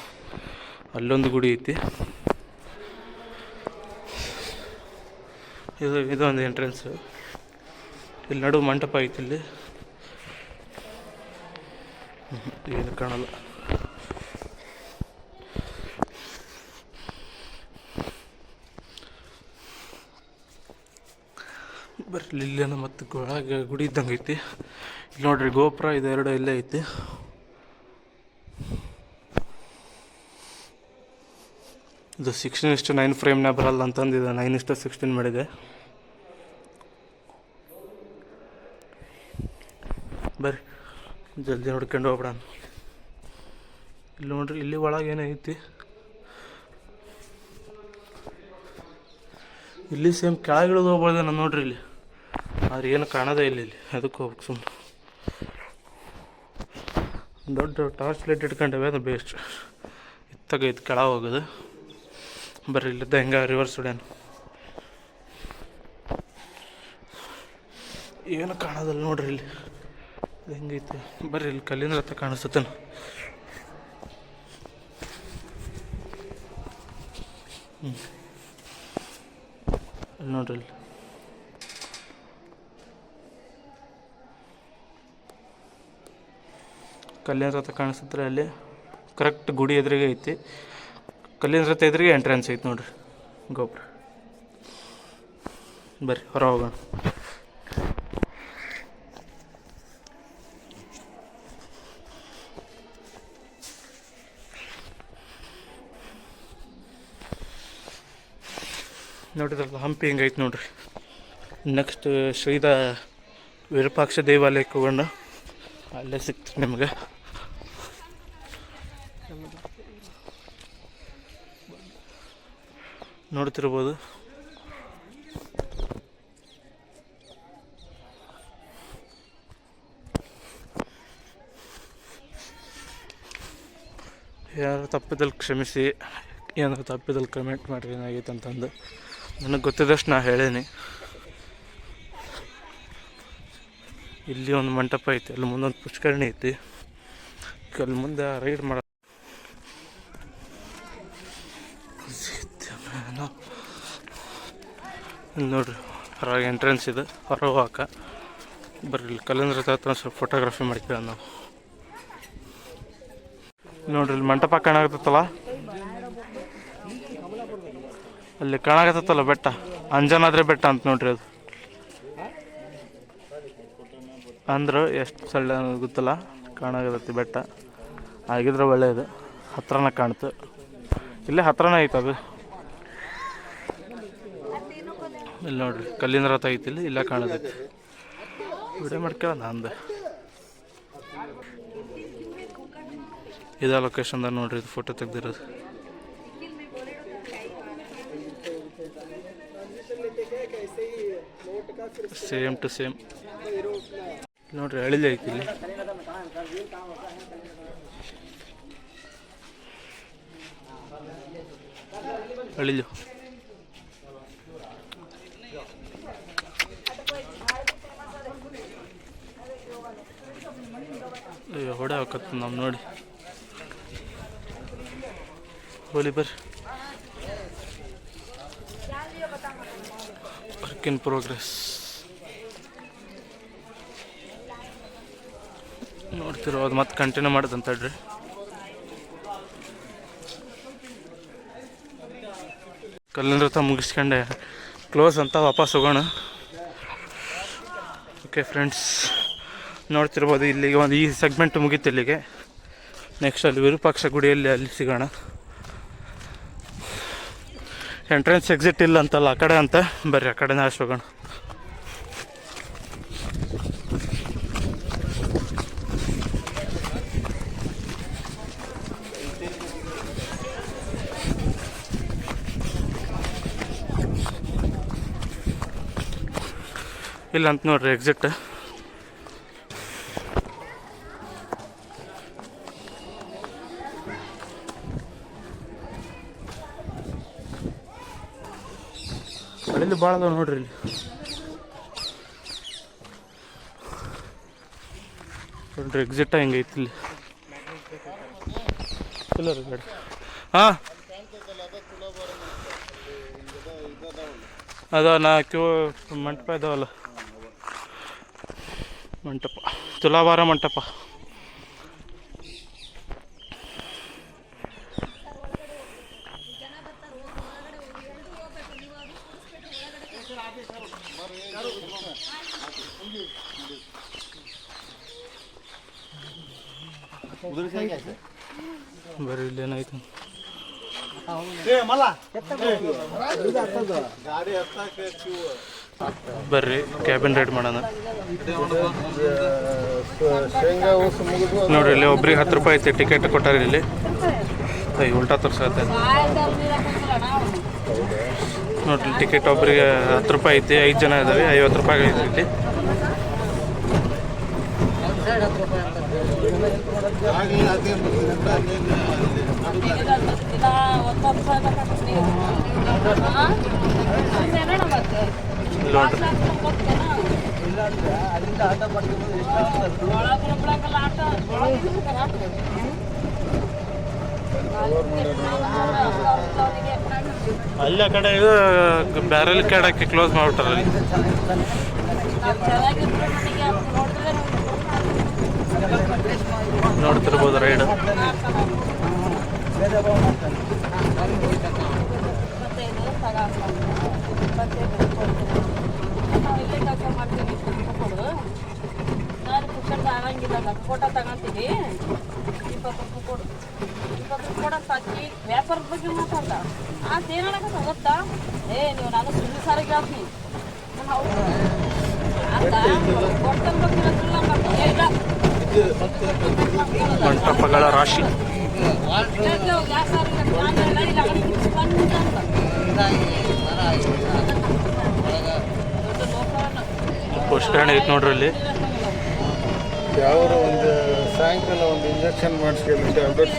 ಅಲ್ಲೊಂದು ಗುಡಿ ಐತಿ. ಇದೊಂದು ಎಂಟ್ರೆನ್ಸು. ಇಲ್ಲಿ ನಡು ಮಂಟಪ ಐತಿ. ಇಲ್ಲಿ ಏನು ಕಾಣಲ್ಲ. ಬರ್ರಿ ಇಲ್ಲೇನ ಮತ್ತು ಒಳಗೆ ಗುಡಿ ಇದ್ದಂಗೆ ಐತಿ. ಇಲ್ಲಿ ನೋಡ್ರಿ ಗೋಪುರ ಇದೆರಡು ಇಲ್ಲೇ ಐತಿ. ಇದು 16:9 ಫ್ರೇಮ್ನ ಬರಲ್ಲ ಅಂತಂದು ಇದು 9:16 ಮಾಡಿದೆ. ಬರ್ರಿ ಜಲ್ದಿ ನೋಡ್ಕೊಂಡು ಹೋಗ್ಬಿಡೋಣ. ಇಲ್ಲಿ ನೋಡ್ರಿ, ಇಲ್ಲಿ ಒಳಗೆ ಏನೈತಿ. ಇಲ್ಲಿ ಸೇಮ್ ಕೆಳಗಿಳಿದು ಹೋಗ್ಬೋದು ನಾನು ನೋಡ್ರಿ ಇಲ್ಲಿ. ಆದ್ರೆ ಏನು ಕಾಣೋದೇ ಇಲ್ಲ ಇಲ್ಲಿ. ಅದಕ್ಕೆ ಹೋಗ್ಬೇಕು ಸುಮ್ಮನೆ. ದೊಡ್ಡ ಟಾರ್ಚ್ ಲೈಟ್ ಇಟ್ಕೊಂಡವೆ, ಅದು ಬೇಸ್ಟ್. ಇತ್ತಾಗೈತೆ ಕೆಳಗೆ ಹೋಗೋದು. ಬರ್ರಿ ಇಲ್ಲಿದ್ದ ಹೆಂಗೆ ರಿವರ್ಸ್ ಹೊಡ್ಯಾನ. ಏನು ಕಾಣೋದಲ್ಲ ನೋಡ್ರಿ ಇಲ್ಲಿ ಹೆಂಗೈತೆ. ಬರ್ರಿ ಇಲ್ಲಿ ಕಲ್ಲಿನ ರಥ ಕಾಣಿಸ್ತೇನೆ. ಅಲ್ಲಿ ನೋಡ್ರಿ ಇಲ್ಲಿ ಕಲ್ಲಿನ ರಥ ಕಾಣಿಸುತ್ತೆ ಅಲ್ಲಿ ಕರೆಕ್ಟ್ ಗುಡಿ ಎದುರಿಗೆ ಐತಿ. ಕಲ್ಲಿನ ರಥ ಎದುರಿಗೆ ಎಂಟ್ರೆನ್ಸ್ ಐತಿ ನೋಡ್ರಿ ಗೋಪುರ. ಬರ್ರಿ ಹೊರ ಹೋಗೋಣ. ನೋಡಿದ್ರಲ್ಲ ಹಂಪಿ ಹಿಂಗೈತೆ ನೋಡ್ರಿ. ನೆಕ್ಸ್ಟ್ ಶ್ರೀದ ವಿರೂಪಾಕ್ಷ ದೇವಾಲಯಕ್ಕೆ ಹೋಗೋಣ, ಅಲ್ಲೇ ಸಿಗ್ತದೆ ನಿಮಗೆ. ನೋಡ್ತಿರ್ಬೋದು ಯಾರು ತಪ್ಪಿದಲ್ಲಿ ಕ್ಷಮಿಸಿ, ಏನಾದ್ರು ತಪ್ಪಿದಲ್ಲಿ ಕಮೆಂಟ್ ಮಾಡಿರಿ ಏನಾಗೈತೆ ಅಂತಂದು. ನನಗೆ ಗೊತ್ತಿದ್ದಷ್ಟು ನಾ ಹೇಳೀನಿ. ಇಲ್ಲಿ ಒಂದು ಮಂಟಪ ಐತಿ, ಅಲ್ಲಿ ಮುಂದೊಂದು ಪುಷ್ಕರಣಿ ಐತಿ, ಅಲ್ಲಿ ಮುಂದೆ ರೈಡ್ ಮಾಡ ನೋಡ್ರಿ ಹೊರಗೆ ಎಂಟ್ರೆನ್ಸ್ ಇದೆ, ಹೊರ ಹೋಗಾಕ. ಬರ್ರಿ ಇಲ್ಲಿ ಕಲ್ಲಿನ ರಥ ಹತ್ರ ಸ್ವಲ್ಪ ಫೋಟೋಗ್ರಫಿ ಮಾಡ್ತೀವಿ ನಾವು. ನೋಡ್ರಿ ಇಲ್ಲಿ ಮಂಟಪ ಕಾಣಕತ್ತಲ್ಲ, ಅಲ್ಲಿ ಕಾಣಕತ್ತಲ್ಲ ಬೆಟ್ಟ, ಅಂಜನಾದ್ರಿ ಬೆಟ್ಟ ಅಂತ ನೋಡ್ರಿ. ಅದು ಅಂದ್ರೆ ಎಷ್ಟು ಸಳ್ಳ ಗೊತ್ತಲ್ಲ, ಕಾಣಕತ್ತೈತಿ ಬೆಟ್ಟ. ಆಗಿದ್ರೆ ಒಳ್ಳೆಯದು, ಹತ್ರನ ಕಾಣ್ತು. ಇಲ್ಲೇ ಹತ್ರನೇ ಐತೆ ಅದು. ಇಲ್ಲಿ ನೋಡ್ರಿ ಕಲ್ಲಿನ ರಥ ಐತಿ, ಇಲ್ಲಿ ಇಲ್ಲೇ ಕಾಣತೈತಿ. ವಿಡಿಯೋ ಮಾಡ್ಕೊಳ್ಳೋಣ ಅಂದೆ. ಇದೇ ಲೊಕೇಶನ್ದಾಗ ನೋಡ್ರಿ ಇದು ಫೋಟೋ ತೆಗ್ದಿರೋದು. ಸೇಮ್ ಟು ಸೇಮ್ ನೋಡ್ರಿ, ಅಳಿಲಿ ಐತಿ ಇಲ್ಲಿ. ಅಳಿಲು ಹೊಡೆ ಹಾಕತ್ತ ನಾವು ನೋಡಿ. ಹೋಲಿ ಬರ್ರಿ, ವರ್ಕ್ ಇನ್ ಪ್ರೋಗ್ರೆಸ್ ನೋಡ್ತಿರೋ. ಅದು ಮತ್ತೆ ಕಂಟಿನ್ಯೂ ಮಾಡೋದಂತಡ್ರಿ. ಕಲ್ಲಿನ ರಥ ಮುಗಿಸ್ಕೊಂಡೆ ಕ್ಲೋಸ್ ಅಂತ ವಾಪಸ್ ಹೋಗೋಣ. ಓಕೆ ಫ್ರೆಂಡ್ಸ್, ನೋಡ್ತಿರ್ಬೋದು ಇಲ್ಲಿಗೆ ಒಂದು ಈ ಸೆಗ್ಮೆಂಟ್ ಮುಗೀತು. ಇಲ್ಲಿಗೆ ನೆಕ್ಸ್ಟ್ ಅಲ್ಲಿ ವಿರೂಪಾಕ್ಷ ಗುಡಿಯಲ್ಲಿ ಅಲ್ಲಿ ಸಿಗೋಣ. ಎಂಟ್ರೆನ್ಸ್ ಎಕ್ಸಿಟ್ ಇಲ್ಲ ಅಂತಲ್ಲ ಆ ಕಡೆ ಅಂತ, ಬರ್ರಿ ಆ ಕಡೆನೇ ಅಷ್ಟು ಹೋಗೋಣ. ಇಲ್ಲ ಅಂತ ನೋಡ್ರಿ ಎಕ್ಸಿಟ್. ಅಲ್ಲಿ ಭಾಳ ಅದಾವ ನೋಡ್ರಿ. ಇಲ್ಲಿ ನೋಡ್ರಿ ಎಕ್ಸಿಟ್ ಹೆಂಗೈತಿ ಇಲ್ಲಿ. ಇಲ್ಲ ರೀ ಗಾಡಿ. ಹಾಂ ಅದ ನಾ ಮಂಟಪ ಇದಾವಲ್ಲ, ಮಂಟಪ ತುಲಾಭಾರ ಮಂಟಪ. ಬರ್ರಿ ಇಲ್ಲಿ ಏನಾಯ್ತು ಬರ್ರಿ ಕ್ಯಾಬಿನ್ ರೈಡ್ ಮಾಡೋಣ. ನೋಡ್ರಿ ಇಲ್ಲಿ ಒಬ್ರಿಗೆ 10 ರೂಪಾಯಿ ಐತಿ ಟಿಕೆಟ್ ಕೊಟ್ಟಾರ. ಇಲ್ಲಿ ಉಲ್ಟಾ ತೋರ್ಸತ್ತೆ ನೋಡ್ರಿ. ಟಿಕೆಟ್ ಒಬ್ರಿಗೆ 10 ರೂಪಾಯಿ ಐತಿ, 5 ಜನ ಇದಾವೆ, 50 ರೂಪಾಯಿ ಐತಿ ಇಲ್ಲಿ. ಅಲ್ಲಿ ಆ ಕಡೆ ಇದು ಬ್ಯಾರಲ್ ಕೆಡಕ್ಕೆ ಕ್ಲೋಸ್ ಮಾಡ್ಬಿಟ್ಟಾರ ಅಲ್ಲಿ. ನೋಡ್ತಿರ್ಬೋದು ರೈಡ್. ಆಗಂಗಿಲ್ಲ ಫೋಟೋ ತಗೊಂತೀವಿ 20 ರೂಪಾಯಿ ಕೊಡು 20 ರೂಪಾಯಿ ಕೊಡೋದು ಸಾಕಿ ವ್ಯಾಪಾರದ ಬಗ್ಗೆ ಮಾತಾಡ್ದ ಅದೇನಾಗತ್ತ ಗೊತ್ತಾ ನೀವು ನಾನು ಸುಳ್ಳು ಸಾರಿಗೆ ಹೇಳ್ತೀನಿ ಮಂಟಪಗಳ ರಾಶಿ. ಪುಷ್ಕರಣಿ ಐತೆ ನೋಡ್ರಿ ಅಲ್ಲಿ. ಯಾವ ಒಂದು ಸಾಯಂಕಾಲ ಒಂದು ಇಂಜೆಕ್ಷನ್ ಮಾಡಿಸ್ಕೊಳ್ಳಿ ಟ್ಯಾಬ್ಲೆಟ್ಸ್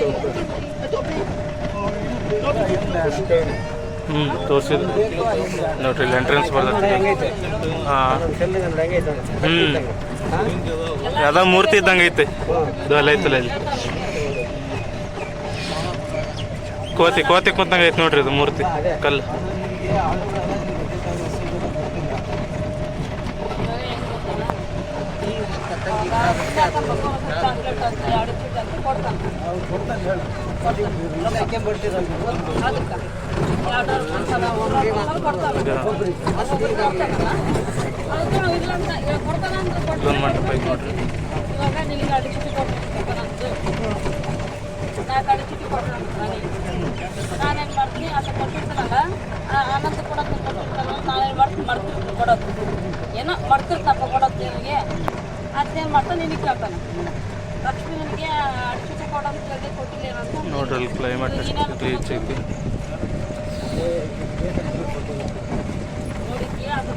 ತೋರಿಸಿದ್ರು ನೋಡ್ರಿ ಇಲ್ಲಿ ಎಂಟ್ರೆನ್ಸ್ ಬರ್ತೈತಿ. ಹಾಂ ಯಾವ್ದೋ ಮೂರ್ತಿ ಇದ್ದಂಗೆ ಐತೆ ಇದು ಅಲ್ಲ ಐತಲ್ಲ ಇಲ್ಲಿ ಕೋತಿ ಕುಂತಂಗೆ ಐತೆ ನೋಡ್ರಿ ಇದು ಮೂರ್ತಿ ಕಲ್ಲು. ಇದೊಂದು ಮಂಟಪ ಐತೆ ನೋಡ್ರಿ. ನಾನೇನು ಮಾಡ್ತೀನಿ ಅದು ಕೊಟ್ಟಿರ್ತಾನಲ್ಲ ಅನಂತ ಕೊಡೋದು ನಾನೇನು ಮಾಡ್ತೀನಿ ಕೊಡೋದು ಏನೋ ಮರ್ತಿರ್ತಪ್ಪ ಕೊಡೋದು ನಿನಗೆ ಅದೇನು ಮಾಡ್ತಾನೆ ನಿನಗೆ ಕೇಳ್ತಾನೆ ಲಕ್ಷ್ಮಿ ನನಗೆ ಅಡಿಕೆ ಕೊಡೋದು ಕೇಳಿ ಕೊಟ್ಟಿಲ್ಲ ಅಂತ ನೋಡ್ರಿ ಕ್ಲೈಮೇಟ್ ರೀಚ್ ಐತಿ. ನೋಡಿದ್ವಿ ಅದು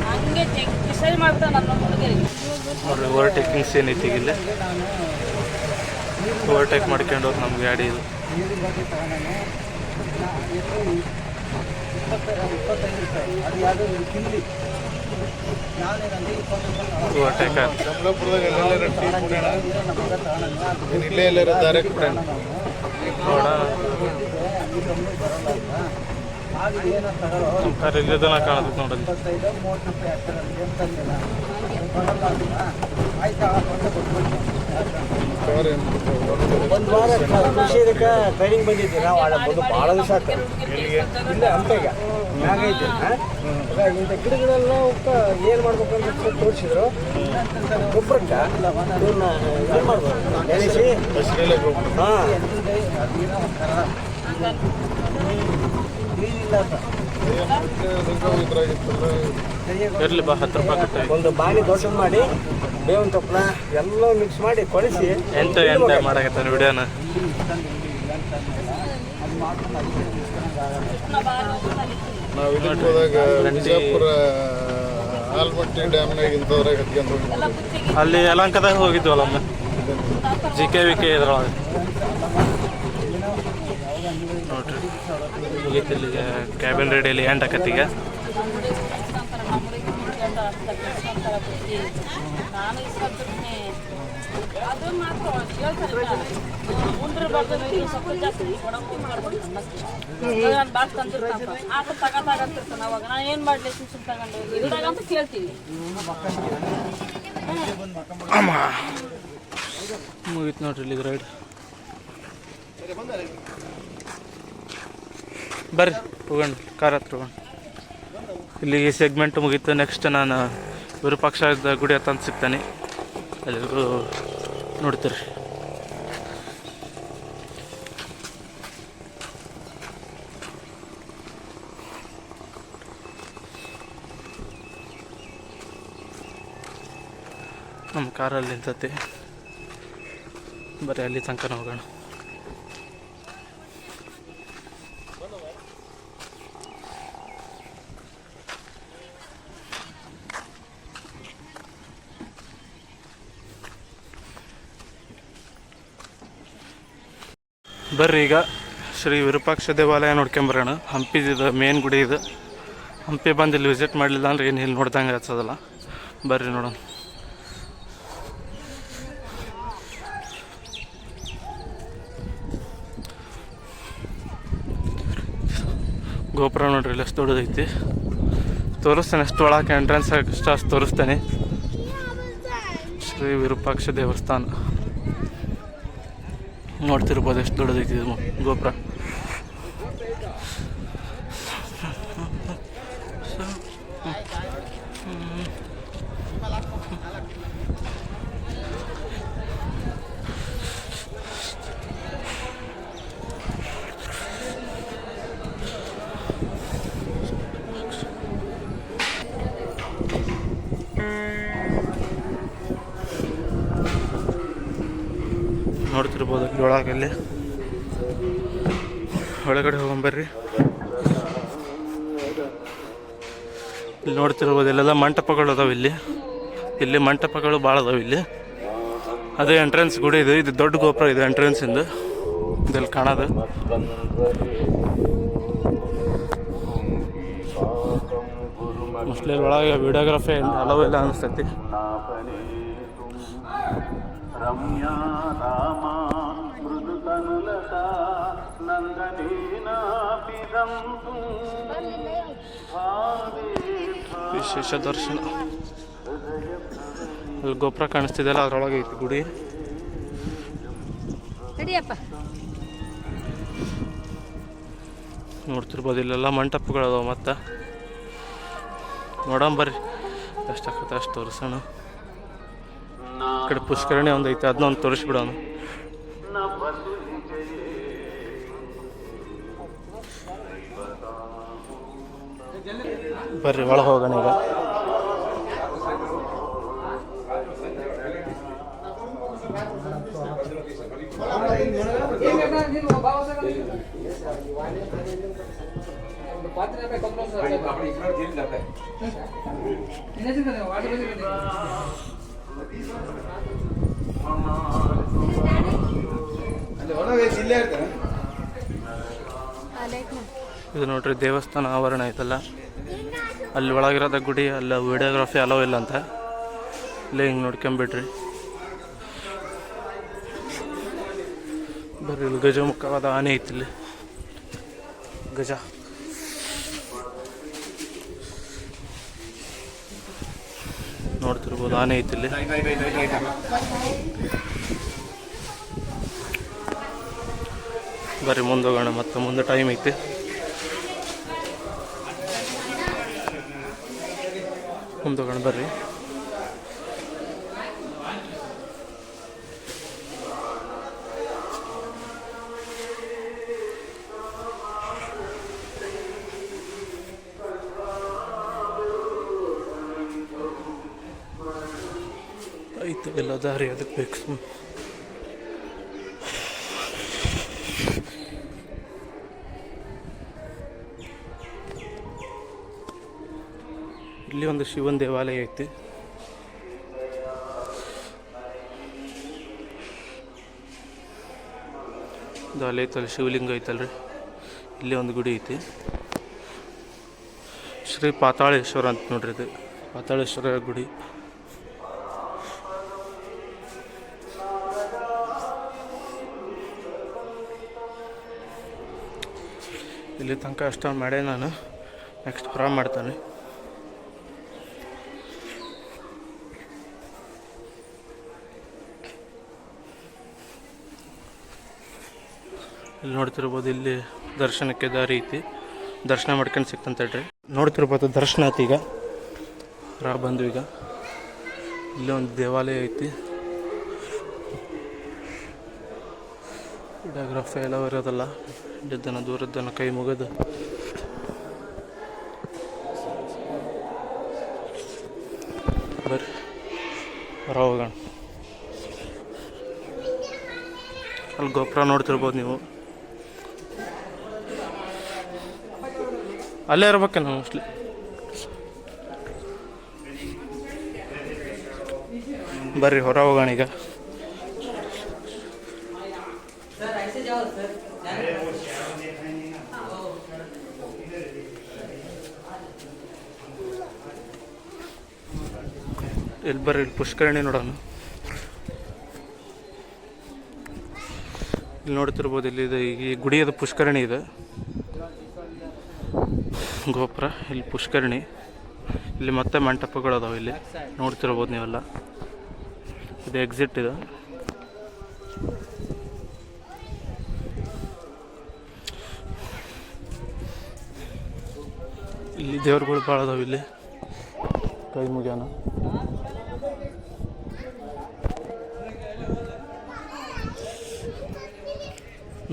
ಹಂಗೆ ಡಿಸೈಡ್ ಮಾಡ್ತಾನೆ ನನ್ನ ಹುಡುಗರಿಗೆ. ನೋಡ್ರಿ ಓವರ್ಟೇಕಿಂಗ್ ಸೀನ್ ಐತಿ ಇಲ್ಲಿ. ಓವರ್ಟೇಕ್ ಮಾಡ್ಕೊಂಡು ಹೋಗಿ ನಮ್ಗೆ ಗಾಡಿ ಇದು ಓವರ್ಟೇಕ್ ಕಮಲಾಪುರದಾಗ ಎಲ್ಲೆಲ್ಲರ ಟೀ ಕುಡಿಯೋಣ ಇಲ್ಲೇ ಎಲ್ಲರ ದಾರೆ ಕುಡಿಯೋಣ ನೋಡ ನಮ್ಮ ಕಾರ್ ಇಲ್ಲದನ್ನ ಕಾಣತೈತೆ ನೋಡಲ್ಲಿ. ಒಂದು ವಾರ ಕೃಷಿ ಇದಕ್ಕೆ ಟ್ರೈನಿಂಗ್ ಬಂದಿದ್ವಿ ನಾವು ಭಾಳ ದಿವಸ ಆಯ್ತು ಇಲ್ಲ ಹಂಪೆಗೆ ಮ್ಯಾಗೈತಿ ಇಂಥ ಗಿಡಗಳೆಲ್ಲ ಏನು ಮಾಡ್ಬೇಕು ಅಂತ ತೋರಿಸಿದ್ರು ಗೊಬ್ಬರಕ್ಕೆ ಇವನ್ನ ಏನು ಮಾಡ್ಬೋದು ನೆನೆಸಿ ಹಾಂ ಇರಲಿ ಬಾ 10 ರೂಪಾಯಿ ಕೊಟ್ಟೆ. ಒಂದು ಬಾಣಿ ದೋಸೆ ಮಾಡಿ ಬೇವಿನ ತೊಪ್ಪಲ ಎಲ್ಲ ಮಿಕ್ಸ್ ಮಾಡಿ ಕೊಡಿಸಿ ಎಂತ ಮಾಡಕತ್ತಾನೆ ವಿಡಿಯೋನ. ನಾವು ಇದಕ್ಕೆ ಹೋದಾಗ ಬಿಜಾಪುರ ಆಲ್ಮಟ್ಟಿ ಡ್ಯಾಮ್ನಾಗ ಇಂಥವ್ರಾಗ ಹತ್ಕೊಂಡು ಹೋಗಿ ಅಲ್ಲಿ ಯಲಹಂಕದಾಗ ಹೋಗಿದ್ವಲ್ಲ ಒಮ್ಮೆ JK VK ಇದ್ರೊಳಗೆ ನೋಡ್ರಿ ಮುಗೀತು ಇಲ್ಲಿಗೆ ಕ್ಯಾಬಿನ್ ರೆಡಿಯಲ್ಲಿ ಎಂಡ್ ಆಕತ್ತೀಗ. ನಾನು ಇಸ್ಕೊತೀನಿ ಅದು ಮಾತ್ರ ಹೇಳ್ತಾರೆ ಮುಂಡ್ರೆ ಬರ್ತದೆ ಸ್ವಲ್ಪ ಜಾಸ್ತಿ ನಾನು ಬಾಕ್ಸ್ ತಂದಿರ್ತಾನೆ ಆಗ ತಗೊಂತಿರ್ತಾನೆ ಅವಾಗ ನಾನು ಏನು ಮಾಡಲಿ ಸುಮ್ ತಗೊಂಡು ಇಲ್ದಾಗ ಅಂತ ಕೇಳ್ತೀವಿ. ಮುಗೀತು ನೋಡ್ರಿ ಇಲ್ಲಿಗೆ ರೈಡ್. ಬರ್ರಿ ಹೋಗೋಣ ಕಾರ್ ಹತ್ರ ಹೋಗೋಣ. ಇಲ್ಲಿಗೆ ಸೆಗ್ಮೆಂಟ್ ಮುಗೀತು. ನೆಕ್ಸ್ಟ್ ನಾನು ವಿರೂಪಾಕ್ಷ ಗುಡಿ ಹತ್ತಂತ ಸಿಗ್ತಾನೆ. ಅಲ್ಲಿಗೂ ನೋಡ್ತೀರಿ. ನಮ್ಮ ಕಾರಲ್ಲಿ ನಿಂತೈತಿ. ಬರೀ ಅಲ್ಲಿ ತನಕ ಹೋಗೋಣ. ಬರ್ರಿ ಈಗ ಶ್ರೀ ವಿರೂಪಾಕ್ಷ ದೇವಾಲಯ ನೋಡ್ಕೊಂಬರೋಣ. ಹಂಪಿದು ಮೇನ್ ಗುಡಿ ಇದು. ಹಂಪಿ ಬಂದು ಇಲ್ಲಿ ವಿಸಿಟ್ ಮಾಡಲಿಲ್ಲ ಅಂದ್ರೆ ಏನು ಇಲ್ಲಿ ನೋಡ್ದಂಗೆ ಅನ್ಸೋದಲ್ಲ. ಬರ್ರಿ ನೋಡೋಣ. ಗೋಪುರ ನೋಡ್ರಿ ಇಲ್ಲ ಎಷ್ಟು ದೊಡ್ಡದೈತಿ. ತೋರಿಸ್ತಾನೆ ಅಷ್ಟು ಒಳಗೆ ಎಂಟ್ರೆನ್ಸ್ ಅಷ್ಟು ತೋರಿಸ್ತಾನೆ. ಶ್ರೀ ವಿರೂಪಾಕ್ಷ ದೇವಸ್ಥಾನ ನೋಡ್ತಿರ್ಬೋದು ಎಷ್ಟು ದೊಡ್ಡದೈತಿ ಇದು ಗೋಪುರ. ನೋಡ್ತಿರ್ಬೋದು ಅಲ್ಲಿ ಒಳಗಲ್ಲಿ ಒಳಗಡೆ ಹೋಗೊಂಬರ್ರಿ. ಇಲ್ಲಿ ನೋಡ್ತಿರ್ಬೋದು ಇಲ್ಲೆಲ್ಲ ಮಂಟಪಗಳು ಅದಾವೆ. ಇಲ್ಲಿ ಮಂಟಪಗಳು ಭಾಳ ಅದಾವೆ. ಇಲ್ಲಿ ಅದೇ ಎಂಟ್ರೆನ್ಸ್ ಗುಡಿ ಇದು ದೊಡ್ಡ ಗೋಪುರ ಇದು ಎಂಟ್ರೆನ್ಸಿಂದು ಇದೆಲ್ಲಿ ಕಾಣೋದು. ಮೋಸ್ಟ್ಲಿ ಒಳಗೆ ವಿಡಿಯೋಗ್ರಫಿ ಅಲೋ ಇಲ್ಲ ಅನಿಸ್ತೈತಿ. ವಿಶೇಷ ದರ್ಶನ. ಅಲ್ಲಿ ಗೋಪುರ ಕಾಣಿಸ್ತಿದೆಯಲ್ಲ ಅದ್ರೊಳಗೆ ಐತಿ ಗುಡಿ. ನೋಡ್ತಿರ್ಬೋದು ಇಲ್ಲೆಲ್ಲ ಮಂಟಪಗಳು ಅದಾವ. ಮತ್ತು ನೋಡಂಬರ್ರಿ ಎಷ್ಟಾಗತ್ತೆ ಅಷ್ಟು ತೋರಿಸೋಣ. ಈ ಕಡೆ ಪುಷ್ಕರಣಿ ಒಂದು ಐತೆ, ಅದನ್ನ ಒಂದು ತೋರಿಸ್ಬಿಡೋಣ. ಬರ್ರಿ ಒಳಗೆ ಹೋಗೋಣ ಈಗ. ಇದು ನೋಡ್ರಿ ದೇವಸ್ಥಾನ ಆವರಣ ಐತಲ್ಲ, ಅಲ್ಲಿ ಒಳಗಿರೋದ ಗುಡಿ. ಅಲ್ಲ ವಿಡಿಯೋಗ್ರಫಿ ಅಲೋ ಇಲ್ಲ ಅಂತ ಇಲ್ಲೇ ಹಿಂಗೆ ನೋಡ್ಕೊಂಬಿಡ್ರಿ. ಬರ್ರಿ ಇಲ್ಲಿ ಗಜಮುಖವಾದ ಆನೆ ಐತಿಲ್ಲಿ, ಗಜ. ನೋಡ್ತಿರ್ಬೋದು ಆನೆ ಐತಿಲ್ಲಿ. ಬರ್ರಿ ಮುಂದೆ ಹೋಗೋಣ, ಮತ್ತೆ ಮುಂದೆ ಟೈಮ್ ಐತಿ. ಮುಂದೆ ಹೋಗೋಣ ಬರ್ರಿ. ಐತೆ ಎಲ್ಲ ದಾರಿ, ಅದಕ್ಕೆ ಬೇಕು ಸುಮ್ಮನೆ. ಇಲ್ಲಿ ಒಂದು ಶಿವನ ದೇವಾಲಯ ಐತಿ. ಅಲ್ಲಿ ಐತಲ್ಲ ಶಿವಲಿಂಗ ಐತಲ್ರಿ, ಇಲ್ಲಿ ಒಂದು ಗುಡಿ ಐತಿ. ಶ್ರೀ ಪಾತಾಳೇಶ್ವರ ಅಂತ ನೋಡ್ರಿ, ಇದು ಪಾತಾಳೇಶ್ವರ ಗುಡಿ. ಇಲ್ಲಿ ತನಕ ಅಷ್ಟು ಮಾಡೇ ನಾನು. ನೆಕ್ಸ್ಟ್ ಹೊರ ಮಾಡ್ತಾನೆ. ಇಲ್ಲಿ ನೋಡ್ತಿರ್ಬೋದು ಇಲ್ಲಿ ದರ್ಶನಕ್ಕೆ ದಾರಿ ಐತಿ. ದರ್ಶನ ಮಾಡ್ಕೊಂಡು ಸಿಕ್ತಂತೇಳ್ರಿ. ನೋಡ್ತಿರ್ಬೋದು ದರ್ಶನ ಆಯ್ತು. ಈಗ ಹೊರ ಬಂದು ಈಗ ಇಲ್ಲಿ ಒಂದು ದೇವಾಲಯ ಐತಿ. ವಿಡಿಯೋಗ್ರಫಿ ಎಲ್ಲ ಇರೋದಲ್ಲ, ಇದ್ದನ ದೂರದ್ದನ ಕೈ ಮುಗಿದು ಬರ್ರಿ ಹೊರ ಹೋಗೋಣ. ಅಲ್ಲಿ ಗೋಪುರ ನೋಡ್ತಿರ್ಬೋದು ನೀವು, ಅಲ್ಲೇ ಇರ್ಬೇಕೇನು ಮೋಸ್ಟ್ಲಿ. ಬರ್ರಿ ಹೊರ ಹೋಗೋಣ ಈಗ. ಇಲ್ಲಿ ಬರ್ರಿ, ಇಲ್ಲಿ ಪುಷ್ಕರಣಿ ನೋಡೋಣ. ಇಲ್ಲಿ ನೋಡ್ತಿರ್ಬೋದು ಇಲ್ಲಿ ಇದು ಈ ಗುಡಿಯದ ಪುಷ್ಕರಣಿ ಇದೆ. ಗೋಪುರ, ಇಲ್ಲಿ ಪುಷ್ಕರಣಿ, ಇಲ್ಲಿ ಮತ್ತೆ ಮಂಟಪಗಳು ಅದಾವೆ. ಇಲ್ಲಿ ನೋಡ್ತಿರ್ಬೋದು ನೀವೆಲ್ಲ. ಇದು ಎಕ್ಸಿಟ್ ಇದು. ಇಲ್ಲಿ ದೇವ್ರುಗಳು ಭಾಳ ಅದಾವೆ. ಇಲ್ಲಿ ಕೈ ಮುಗ್ಯಾನ.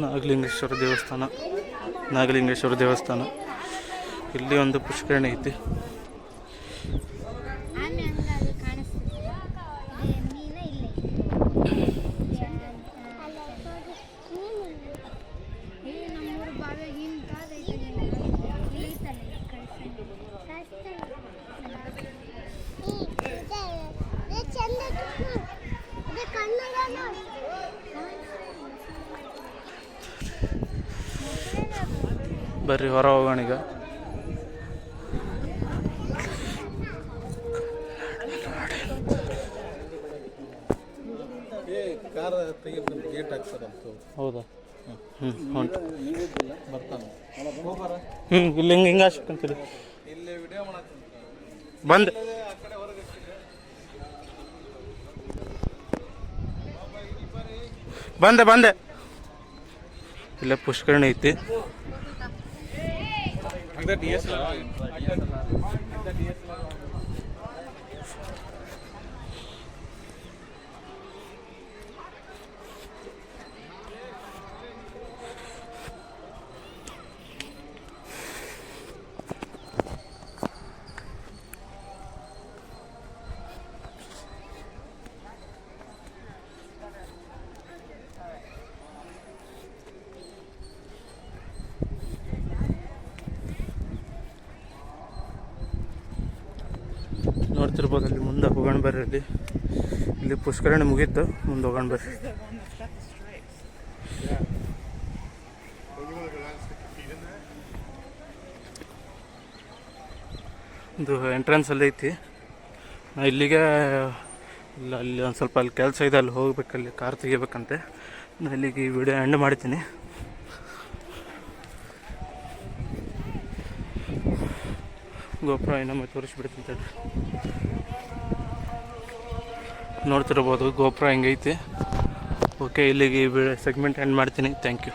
ನಾಗಲಿಂಗೇಶ್ವರ ದೇವಸ್ಥಾನ. ಇಲ್ಲಿ ಒಂದು ಪುಷ್ಕರಣಿ ಐತಿ. ಬರ್ರಿ ಹೊರ ಹೋಗೋಣ ಈಗ. ಹೌದಾ? ಹೊಂಟು ಇಲ್ಲಿ ಹಿಂಗೆ ಹಾಕ್ಬೇಕಂತೀರಿ. ಬಂದೆ. ಇಲ್ಲೇ ಪುಷ್ಕರಣಿ ಐತಿ. ನೋಡ್ತಿರ್ಬೋದು. ಅಲ್ಲಿ ಮುಂದೆ ಹೋಗೋಣ ಬರ್ರಿ. ಇಲ್ಲಿ ಪುಷ್ಕರಣಿ ಮುಗೀತು, ಮುಂದೆ ಹೋಗೋಣ ಬರ್ರಿ. ಇದು ಎಂಟ್ರೆನ್ಸ್ ಅಲ್ಲಿ ಐತಿ. ನಾ ಇಲ್ಲಿಗೆ ಇಲ್ಲ, ಅಲ್ಲಿ ಒಂದು ಸ್ವಲ್ಪ ಅಲ್ಲಿ ಕೆಲಸ ಇದೆ, ಅಲ್ಲಿ ಹೋಗ್ಬೇಕಲ್ಲಿ ಕಾರ್ ತೆಗಿಬೇಕಂತೆ. ನಾನು ಇಲ್ಲಿಗೆ ಈ ವಿಡಿಯೋ ಎಂಡ್ ಮಾಡ್ತೀನಿ. ಗೋಪುರ ಇನ್ನೊಮ್ಮೆ ತೋರಿಸ್ಬಿಡ್ತೀನಿ. ನೋಡ್ತಿರ್ಬೋದು ಗೋಪುರ ಹೆಂಗೈತಿ. ಓಕೆ, ಇಲ್ಲಿಗೆ ಈ ಸೆಗ್ಮೆಂಟ್ ಎಂಡ್ ಮಾಡ್ತೀನಿ. Thank you.